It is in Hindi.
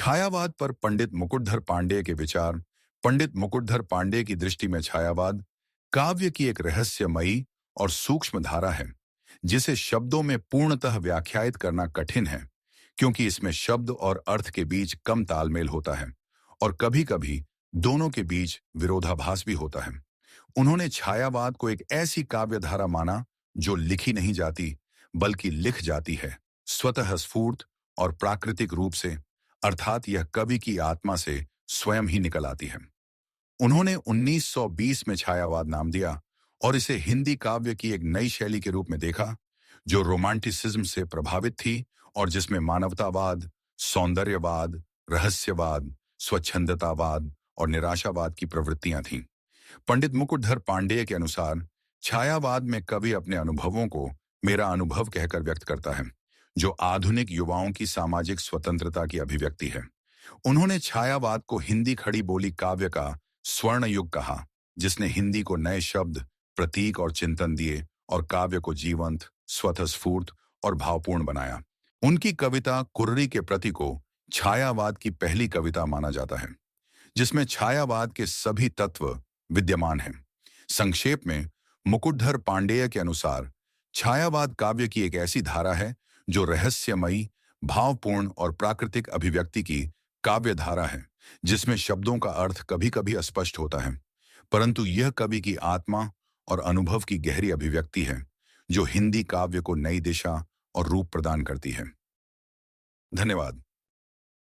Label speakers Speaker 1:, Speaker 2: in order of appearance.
Speaker 1: छायावाद पर पंडित मुकुटधर पांडेय के विचार। पंडित मुकुटधर पांडेय की दृष्टि में छायावाद काव्य की एक रहस्यमयी और सूक्ष्म धारा है, जिसे शब्दों में पूर्णतः व्याख्यायित करना कठिन है, क्योंकि इसमें शब्द और अर्थ के बीच कम तालमेल होता है और कभी-कभी दोनों के बीच विरोधाभास भी होता है। उन्होंने छायावाद को एक ऐसी काव्य धारा माना जो लिखी नहीं जाती, बल्कि लिख जाती है, स्वतः स्फूर्त और प्राकृतिक रूप से, अर्थात यह कवि की आत्मा से स्वयं ही निकल आती है। उन्होंने 1920 में छायावाद नाम दिया और इसे हिंदी काव्य की एक नई शैली के रूप में देखा, जो रोमांटिसिज्म से प्रभावित थी और जिसमें मानवतावाद, सौंदर्यवाद, रहस्यवाद, स्वच्छंदतावाद और निराशावाद की प्रवृत्तियां थीं। पंडित मुकुटधर पांडेय के अनुसार छायावाद में कवि अपने अनुभवों को मेरा अनुभव कहकर व्यक्त करता है, जो आधुनिक युवाओं की सामाजिक स्वतंत्रता की अभिव्यक्ति है। उन्होंने छायावाद को हिंदी खड़ी बोली काव्य का स्वर्ण युग कहा, जिसने हिंदी को नए शब्द, प्रतीक और चिंतन दिए और काव्य को जीवंत, स्वतःस्फूर्त और भावपूर्ण बनाया। उनकी कविता कुर्री के प्रति को छायावाद की पहली कविता माना जाता है, जिसमें छायावाद के सभी तत्व विद्यमान हैं। संक्षेप में, मुकुटधर पांडेय के अनुसार छायावाद काव्य की एक ऐसी धारा है जो रहस्यमयी, भावपूर्ण और प्राकृतिक अभिव्यक्ति की काव्य धारा है, जिसमें शब्दों का अर्थ कभी-कभी अस्पष्ट होता है, परंतु यह कवि की आत्मा और अनुभव की गहरी अभिव्यक्ति है, जो हिंदी काव्य को नई दिशा और रूप प्रदान करती है। धन्यवाद।